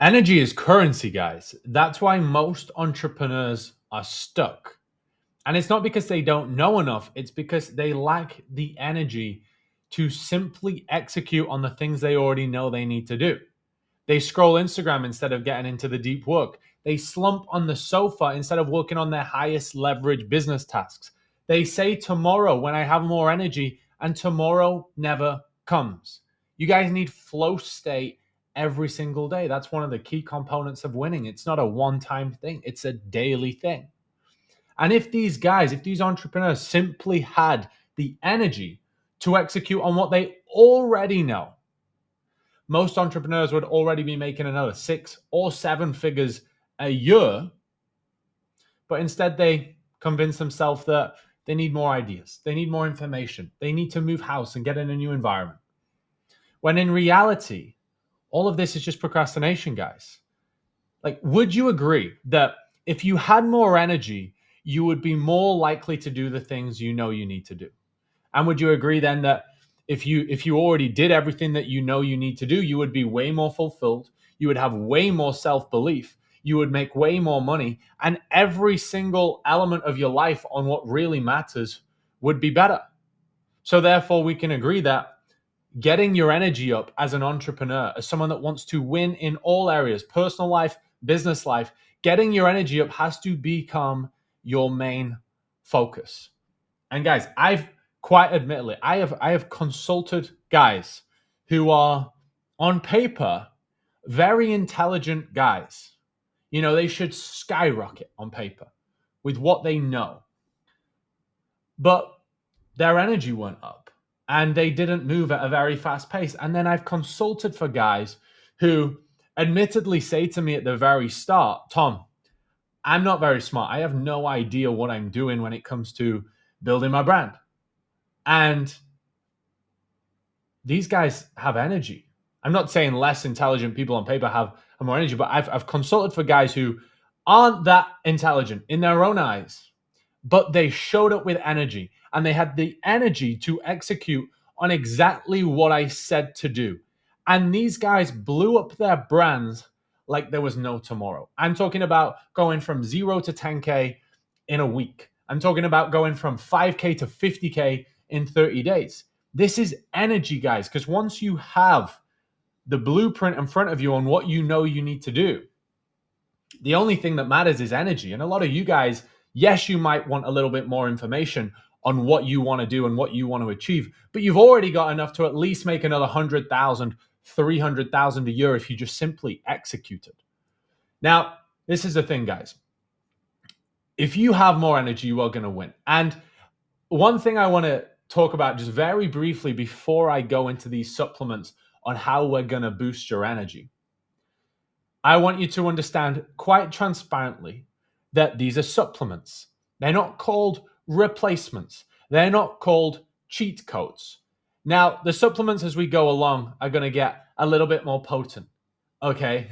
Energy is currency, guys. That's why most entrepreneurs are stuck. And it's not because they don't know enough, it's because they lack the energy to simply execute on the things they already know they need to do. They scroll Instagram instead of getting into the deep work. They slump on the sofa instead of working on their highest leverage business tasks. They say tomorrow when I have more energy, and tomorrow never comes. You guys need flow state every single day. That's one of the key components of winning. It's not a one time thing, it's a daily thing. And if these guys, if these entrepreneurs simply had the energy to execute on what they already know, most entrepreneurs would already be making another 6 or 7 figures a year. But instead, they convince themselves that they need more ideas, they need more information, they need to move house and get in a new environment. When in reality, all of this is just procrastination, guys. Like, would you agree that if you had more energy, you would be more likely to do the things you know you need to do? And would you agree then that if you already did everything that you know you need to do, you would be way more fulfilled, you would have way more self-belief, you would make way more money, and every single element of your life on what really matters would be better. So therefore, we can agree that getting your energy up as an entrepreneur, as someone that wants to win in all areas, personal life, business life, getting your energy up has to become your main focus. And guys, I've quite admittedly, I have consulted guys who are on paper very intelligent guys. You know, they should skyrocket on paper with what they know. But their energy went up and they didn't move at a very fast pace. And then I've consulted for guys who admittedly say to me at the very start, Tom, I'm not very smart. I have no idea what I'm doing when it comes to building my brand. And these guys have energy. I'm not saying less intelligent people on paper have more energy, but I've consulted for guys who aren't that intelligent in their own eyes, but they showed up with energy and they had the energy to execute on exactly what I said to do. And these guys blew up their brands like there was no tomorrow. I'm talking about going from 0 to 10K in a week. I'm talking about going from 5K to 50K in 30 days. This is energy, guys, because once you have the blueprint in front of you on what you know you need to do, the only thing that matters is energy. And a lot of you guys, yes, you might want a little bit more information on what you want to do and what you want to achieve, but you've already got enough to at least make another 100,000, 300,000 a year if you just simply executed. Now, this is the thing, guys. If you have more energy, you are going to win. And one thing I want to talk about just very briefly before I go into these supplements on how we're going to boost your energy. I want you to understand quite transparently that these are supplements. They're not called replacements. They're not called cheat codes. Now, the supplements as we go along are going to get a little bit more potent, okay?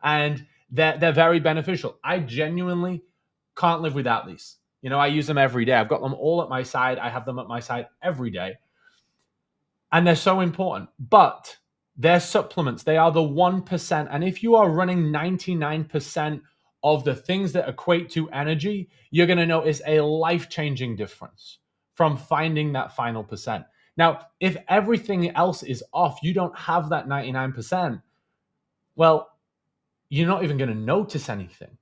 And they're very beneficial. I genuinely can't live without these. You know, I use them every day. I've got them all at my side. I have them at my side every day. And they're so important. But they're supplements. They are the 1%. And if you are running 99% of the things that equate to energy, you're going to notice a life-changing difference from finding that final percent. Now, if everything else is off, you don't have that 99%, well, you're not even going to notice anything,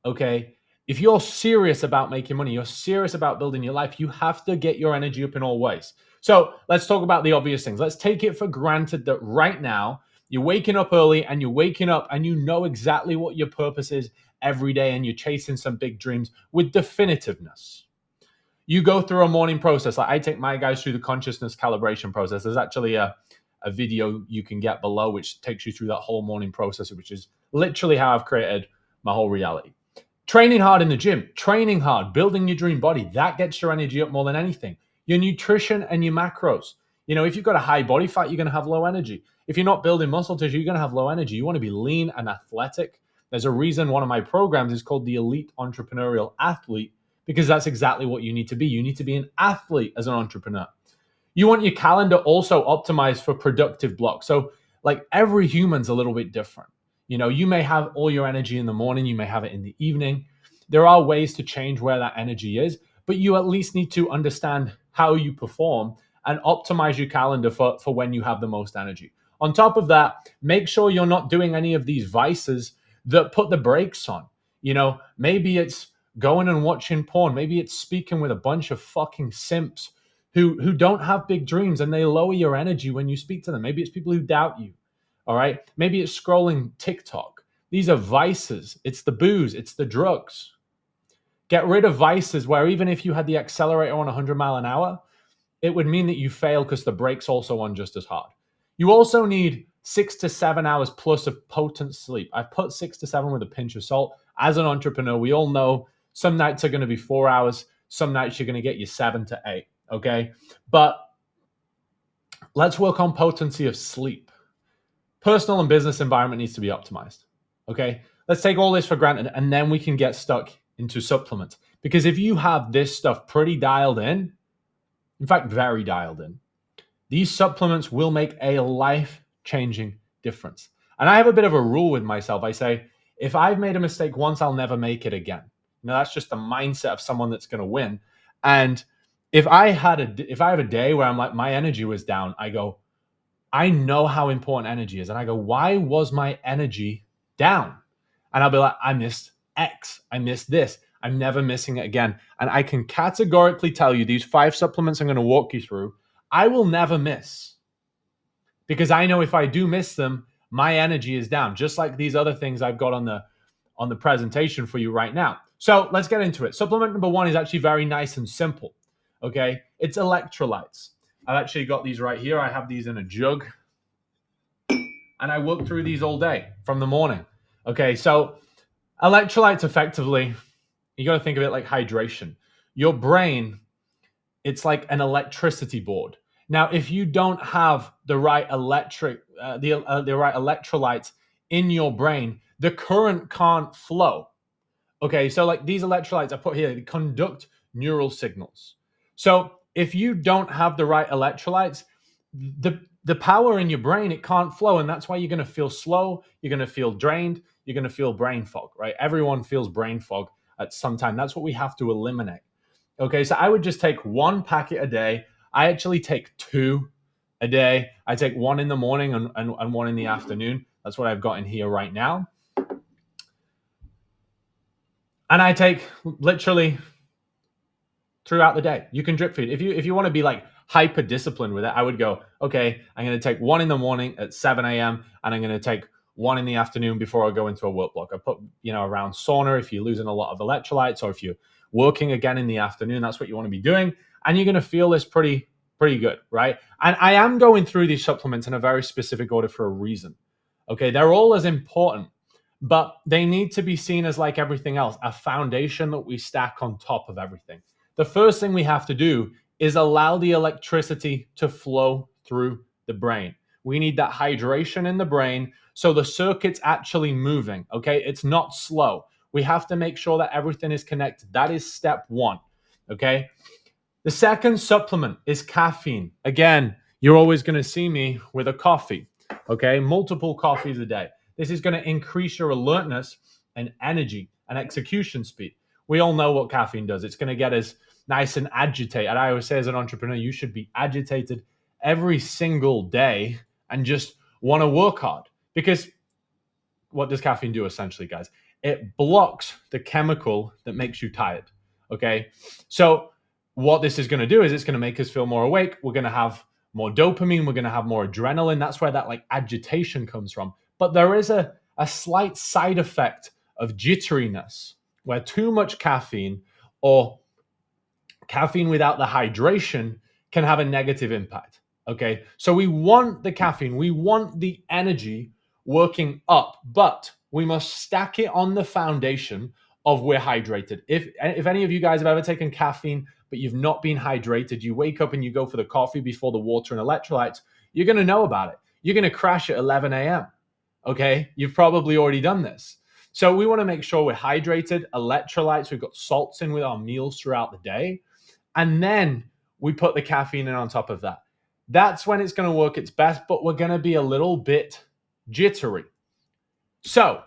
okay? If you're serious about making money, you're serious about building your life, you have to get your energy up in all ways. So let's talk about the obvious things. Let's take it for granted that right now you're waking up early and you're waking up and you know exactly what your purpose is every day and you're chasing some big dreams with definitiveness. You go through a morning process. Like I take my guys through the consciousness calibration process. There's actually a video you can get below which takes you through that whole morning process, which is literally how I've created my whole reality. Training hard in the gym, training hard, building your dream body, that gets your energy up more than anything. Your nutrition and your macros. You know, if you've got a high body fat, you're going to have low energy. If you're not building muscle tissue, you're going to have low energy. You want to be lean and athletic. There's a reason one of my programs is called the Elite Entrepreneurial Athlete, because that's exactly what you need to be. You need to be an athlete as an entrepreneur. You want your calendar also optimized for productive blocks. So like every human's a little bit different. You may have all your energy in the morning, you may have it in the evening. There are ways to change where that energy is, but you at least need to understand how you perform and optimize your calendar for when you have the most energy. On top of that, make sure you're not doing any of these vices that put the brakes on. Maybe it's going and watching porn. Maybe it's speaking with a bunch of fucking simps who don't have big dreams, and they lower your energy when you speak to them. Maybe it's people who doubt you. All right. Maybe it's scrolling TikTok. These are vices. It's the booze. It's the drugs. Get rid of vices where even if you had the accelerator on 100 mile an hour, it would mean that you fail because the brake's also on just as hard. You also need 6 to 7 hours plus of potent sleep. I've put 6 to 7 with a pinch of salt. As an entrepreneur, we all know some nights are going to be 4 hours. Some nights you're going to get you 7 to 8. Okay. But let's work on potency of sleep. Personal and business environment needs to be optimized. Okay. Let's take all this for granted, and then we can get stuck into supplements. Because if you have this stuff pretty dialed in fact, very dialed in, these supplements will make a life-changing difference. And I have a bit of a rule with myself. I say, if I've made a mistake once, I'll never make it again. That's just the mindset of someone that's going to win. And if I have a day where I'm like, my energy was down, I go, I know how important energy is. And I go, why was my energy down? And I'll be like, I missed X. I missed this. I'm never missing it again. And I can categorically tell you these 5 supplements I'm going to walk you through, I will never miss. Because I know if I do miss them, my energy is down, just like these other things I've got on the presentation for you right now. So let's get into it. Supplement number 1 is actually very nice and simple. Okay. It's electrolytes. I've actually got these right here. I have these in a jug. And I work through these all day from the morning. Okay. So electrolytes effectively, you got to think of it like hydration. Your brain, it's like an electricity board. Now, if you don't have the right the right electrolytes in your brain, the current can't flow. Okay, so like these electrolytes I put here, they conduct neural signals. So if you don't have the right electrolytes, the power in your brain, it can't flow, and that's why you're going to feel slow. You're going to feel drained. You're going to feel brain fog, right? Everyone feels brain fog at some time. That's what we have to eliminate. Okay, so I would just take 1 packet a day. I actually take 2 a day. I take 1 in the morning and 1 in the afternoon. That's what I've got in here right now. And I take literally throughout the day. You can drip feed. If you want to be like hyper disciplined with it, I would go, okay, I'm going to take 1 in the morning at 7 a.m. and I'm going to take 1 in the afternoon before I go into a work block. I put, around sauna if you're losing a lot of electrolytes, or if you're working again in the afternoon, that's what you want to be doing. And you're going to feel this pretty good, right? And I am going through these supplements in a very specific order for a reason. Okay, they're all as important, but they need to be seen as like everything else, a foundation that we stack on top of everything. The first thing we have to do is allow the electricity to flow through the brain. We need that hydration in the brain so the circuit's actually moving, okay? It's not slow. We have to make sure that everything is connected. That is step 1, okay? The second supplement is caffeine. Again, you're always going to see me with a coffee, okay? Multiple coffees a day. This is going to increase your alertness and energy and execution speed. We all know what caffeine does. It's going to get us nice and agitated. I always say as an entrepreneur, you should be agitated every single day and just want to work hard. Because what does caffeine do essentially, guys? It blocks the chemical that makes you tired, okay? So what this is going to do is it's going to make us feel more awake. We're going to have more dopamine. We're going to have more adrenaline. That's where that like agitation comes from. But there is a slight side effect of jitteriness, where too much caffeine or caffeine without the hydration can have a negative impact. Okay, so we want the caffeine, we want the energy working up, but we must stack it on the foundation of we're hydrated. If any of you guys have ever taken caffeine, but you've not been hydrated, you wake up and you go for the coffee before the water and electrolytes, you're going to know about it. You're going to crash at 11 a.m. Okay, you've probably already done this. So we want to make sure we're hydrated, electrolytes, we've got salts in with our meals throughout the day. And then we put the caffeine in on top of that. That's when it's going to work its best, but we're going to be a little bit jittery. So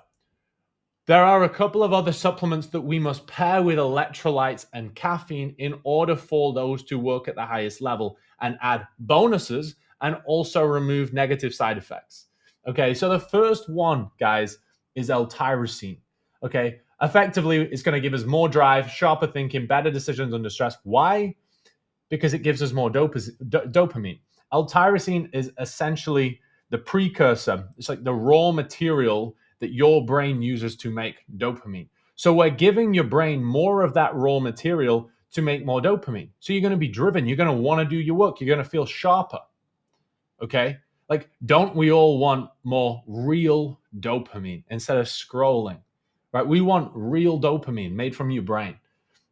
there are a couple of other supplements that we must pair with electrolytes and caffeine in order for those to work at the highest level and add bonuses and also remove negative side effects. Okay, so the first one, guys, is L-tyrosine. Okay, effectively, it's going to give us more drive, sharper thinking, better decisions under stress. Why? Because it gives us more dopamine. L-tyrosine is essentially the precursor. It's like the raw material that your brain uses to make dopamine. So we're giving your brain more of that raw material to make more dopamine. So you're going to be driven. You're going to want to do your work. You're going to feel sharper. Okay? Like, don't we all want more real dopamine instead of scrolling? Right? We want real dopamine made from your brain.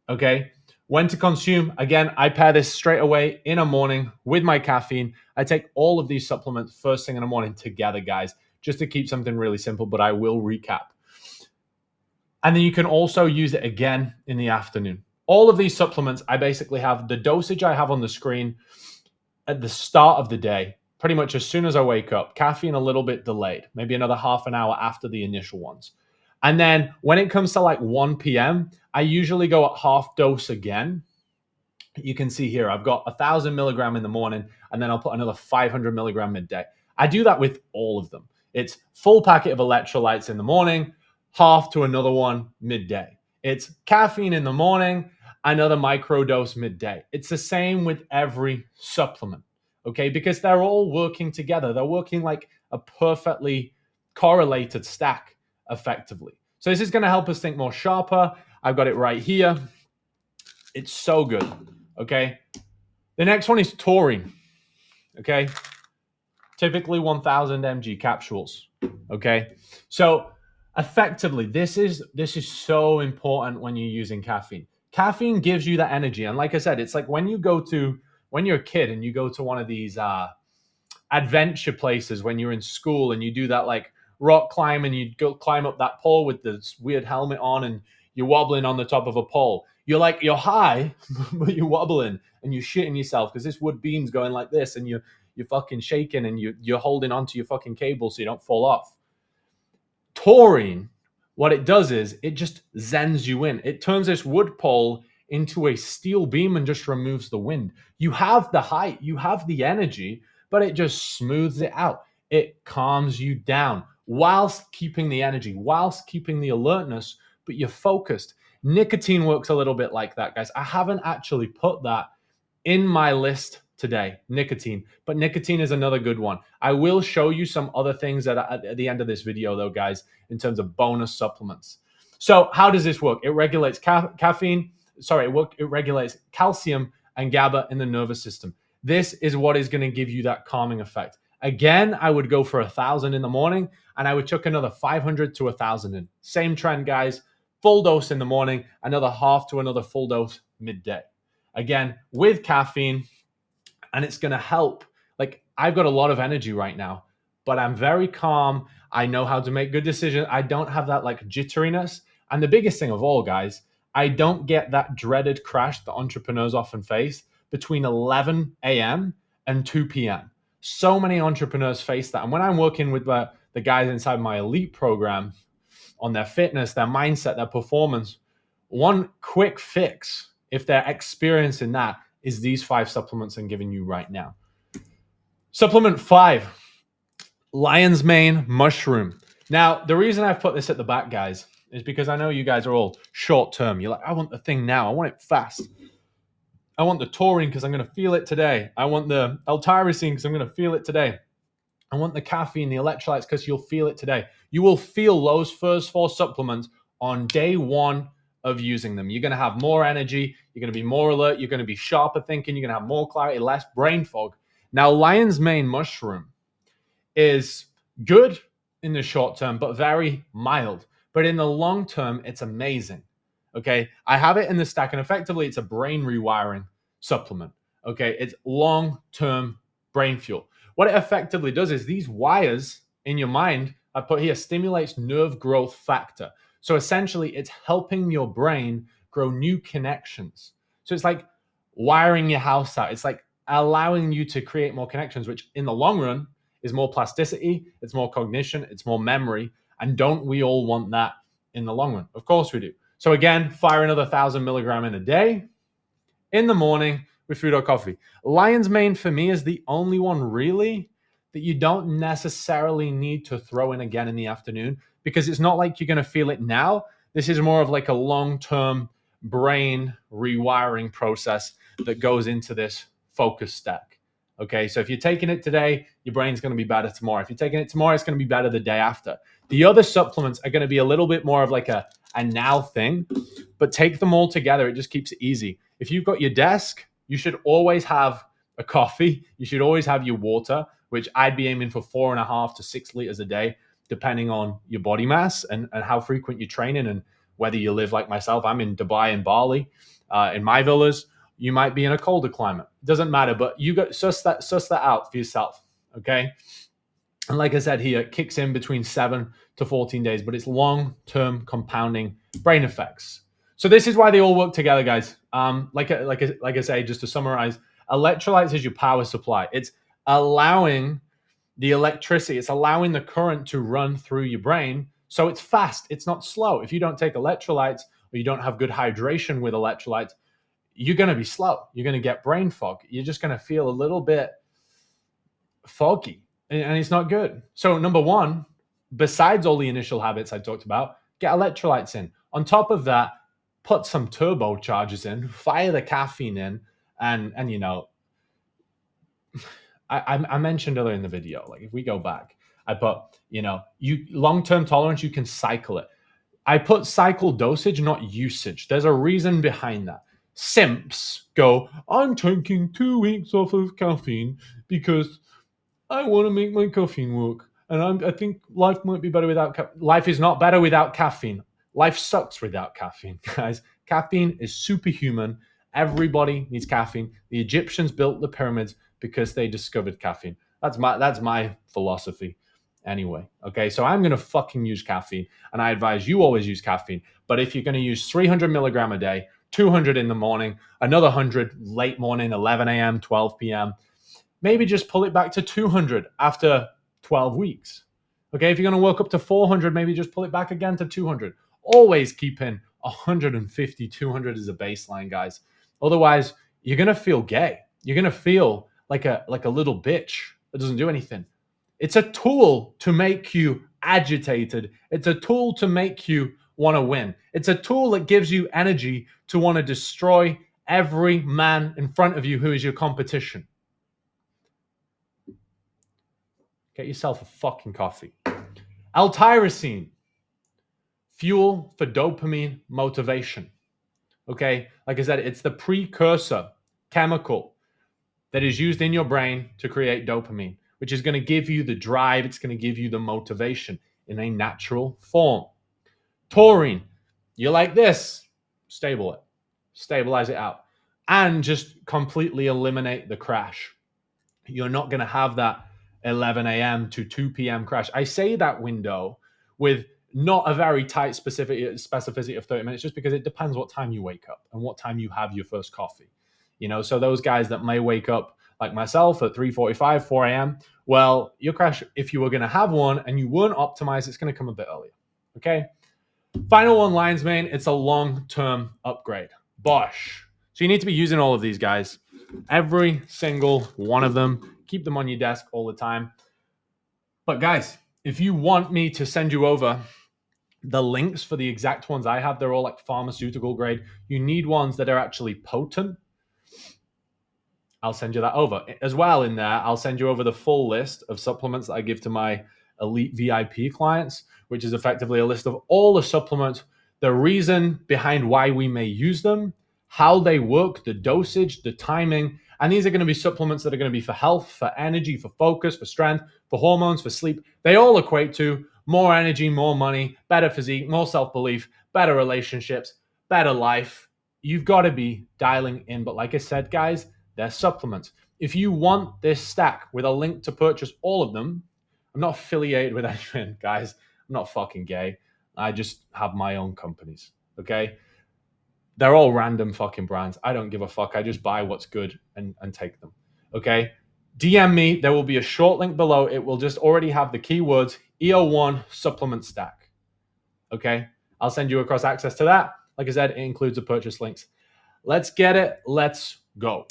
Okay? When to consume, again, I pair this straight away in a morning with my caffeine. I take all of these supplements first thing in the morning together, guys, just to keep something really simple, but I will recap. And then you can also use it again in the afternoon. All of these supplements, I basically have the dosage I have on the screen at the start of the day, pretty much as soon as I wake up. Caffeine a little bit delayed, maybe another half an hour after the initial ones. And then when it comes to like 1 p.m., I usually go at half dose again. You can see here, I've got 1,000 milligram in the morning, and then I'll put another 500 milligram midday. I do that with all of them. It's full packet of electrolytes in the morning, half to another one midday. It's caffeine in the morning, another micro dose midday. It's the same with every supplement, okay? Because they're all working together. They're working like a perfectly correlated stack effectively. So this is going to help us think more sharper. I've got it right here. It's so good, okay? The next one is taurine, okay? Typically 1,000 mg capsules, okay? So effectively, this is so important when you're using caffeine. Caffeine gives you that energy. And like I said, it's like when you're a kid and you go to one of these adventure places when you're in school and you do that like rock climb and you go climb up that pole with this weird helmet on and you're wobbling on the top of a pole. You're high, but you're wobbling and you're shitting yourself because this wood beam's going like this and you're fucking shaking and you're holding onto your fucking cable so you don't fall off. Taurine, what it does is it just zens you in. It turns this wood pole into a steel beam and just removes the wind. You have the height, you have the energy, but it just smooths it out. It calms you down whilst keeping the energy, whilst keeping the alertness, but you're focused. Nicotine works a little bit like that, guys. I haven't actually put that in my list today, nicotine, but nicotine is another good one. I will show you some other things at the end of this video, though, guys, in terms of bonus supplements. So how does this work? It regulates caffeine. Sorry, it regulates calcium and GABA in the nervous system. This is what is going to give you that calming effect. Again, I would go for 1,000 in the morning, and I would chuck another 500 to 1,000 in. Same trend, guys. Full dose in the morning, another half to another full dose midday. Again, with caffeine, and it's going to help. Like, I've got a lot of energy right now, but I'm very calm. I know how to make good decisions. I don't have that like jitteriness. And the biggest thing of all, guys, I don't get that dreaded crash that entrepreneurs often face between 11 a.m. and 2 p.m. So many entrepreneurs face that. And when I'm working with the guys inside my elite program on their fitness, their mindset, their performance, one quick fix, if they're experiencing that, is these 5 supplements I'm giving you right now. Supplement 5, lion's mane mushroom. Now, the reason I've put this at the back, guys, is because I know you guys are all short term. You're like, I want the thing now. I want it fast. I want the taurine because I'm going to feel it today. I want the L-tyrosine because I'm going to feel it today. I want the caffeine, the electrolytes because you'll feel it today. You will feel those first 4 supplements on day 1 of using them. You're going to have more energy. You're going to be more alert. You're going to be sharper thinking. You're going to have more clarity, less brain fog. Now, lion's mane mushroom is good in the short term, but very mild. But in the long term, it's amazing. Okay. I have it in the stack, and effectively, it's a brain rewiring supplement. Okay. It's long-term brain fuel. What it effectively does is these wires in your mind, I put here, stimulates nerve growth factor. So essentially, it's helping your brain grow new connections. So it's like wiring your house out. It's like allowing you to create more connections, which in the long run is more plasticity, it's more cognition, it's more memory. And don't we all want that in the long run? Of course we do. So again, fire another 1,000 milligram in a day in the morning with food or coffee. Lion's Mane for me is the only one really that you don't necessarily need to throw in again in the afternoon, because it's not like you're going to feel it now. This is more of like a long-term brain rewiring process that goes into this focus stack. Okay, so if you're taking it today, your brain's going to be better tomorrow. If you're taking it tomorrow, it's going to be better the day after. The other supplements are going to be a little bit more of like a now thing, but take them all together. It just keeps it easy. If you've got your desk, you should always have a coffee. You should always have your water, which I'd be aiming for 4.5 to 6 liters a day, depending on your body mass and how frequent you're training and whether you live like myself. I'm in Dubai and Bali. In my villas, you might be in a colder climate. It doesn't matter, but you got suss that out for yourself, okay? And like I said here, it kicks in between 7 to 14 days, but it's long-term compounding brain effects. So this is why they all work together, guys. Like I say, just to summarize, electrolytes is your power supply. It's allowing the electricity, it's allowing the current to run through your brain. So it's fast, it's not slow. If you don't take electrolytes or you don't have good hydration with electrolytes, you're going to be slow. You're going to get brain fog. You're just going to feel a little bit foggy, and it's not good. So number one, besides all the initial habits I talked about, get electrolytes in. On top of that, put some turbochargers in, fire the caffeine in, and you know, I mentioned earlier in the video, like if we go back, I put, you know, you long-term tolerance, you can cycle it. I put cycle dosage, not usage. There's a reason behind that. Simps go, I'm taking 2 weeks off of caffeine because I want to make my caffeine work. And I think life might be better without caffeine. Life is not better without caffeine. Life sucks without caffeine, guys. Caffeine is superhuman. Everybody needs caffeine. The Egyptians built the pyramids because they discovered caffeine. That's my philosophy anyway. Okay, so I'm going to fucking use caffeine, and I advise you always use caffeine. But if you're going to use 300 milligram a day, 200 in the morning, another 100 late morning, 11 a.m., 12 p.m., maybe just pull it back to 200 after 12 weeks. Okay, if you're going to work up to 400, maybe just pull it back again to 200. Always keep in 150, 200 as a baseline, guys. Otherwise, you're going to feel gay. You're going to feel like a little bitch that doesn't do anything. It's a tool to make you agitated. It's a tool to make you want to win. It's a tool that gives you energy to want to destroy every man in front of you who is your competition. Get yourself a fucking coffee. L-tyrosine, fuel for dopamine motivation. Okay, like I said, it's the precursor chemical that is used in your brain to create dopamine, which is going to give you the drive. It's going to give you the motivation in a natural form. Taurine, you like this, stabilize it out, and just completely eliminate the crash. You're not going to have that 11 a.m. to 2 p.m. crash. I say that window with not a very tight specificity of 30 minutes, just because it depends what time you wake up and what time you have your first coffee. You know, so those guys that may wake up like myself at 3:45, 4 a.m., well, your crash, if you were going to have one and you weren't optimized, it's going to come a bit earlier. Okay. Final one, Lion's Mane. It's a long-term upgrade. Bosch. So you need to be using all of these guys. Every single one of them. Keep them on your desk all the time. But guys, if you want me to send you over the links for the exact ones I have, they're all like pharmaceutical grade. You need ones that are actually potent. I'll send you that over. As well in there, I'll send you over the full list of supplements that I give to my elite VIP clients, which is effectively a list of all the supplements, the reason behind why we may use them, how they work, the dosage, the timing. And these are going to be supplements that are going to be for health, for energy, for focus, for strength, for hormones, for sleep. They all equate to more energy, more money, better physique, more self-belief, better relationships, better life. You've got to be dialing in. But like I said, guys, they're supplements. If you want this stack with a link to purchase all of them, I'm not affiliated with anyone, guys. I'm not fucking gay. I just have my own companies, okay? They're all random fucking brands. I don't give a fuck. I just buy what's good and take them, okay? DM me. There will be a short link below. It will just already have the keywords EO1 supplement stack. Okay, I'll send you across access to that. Like I said, it includes the purchase links. Let's get it. Let's go.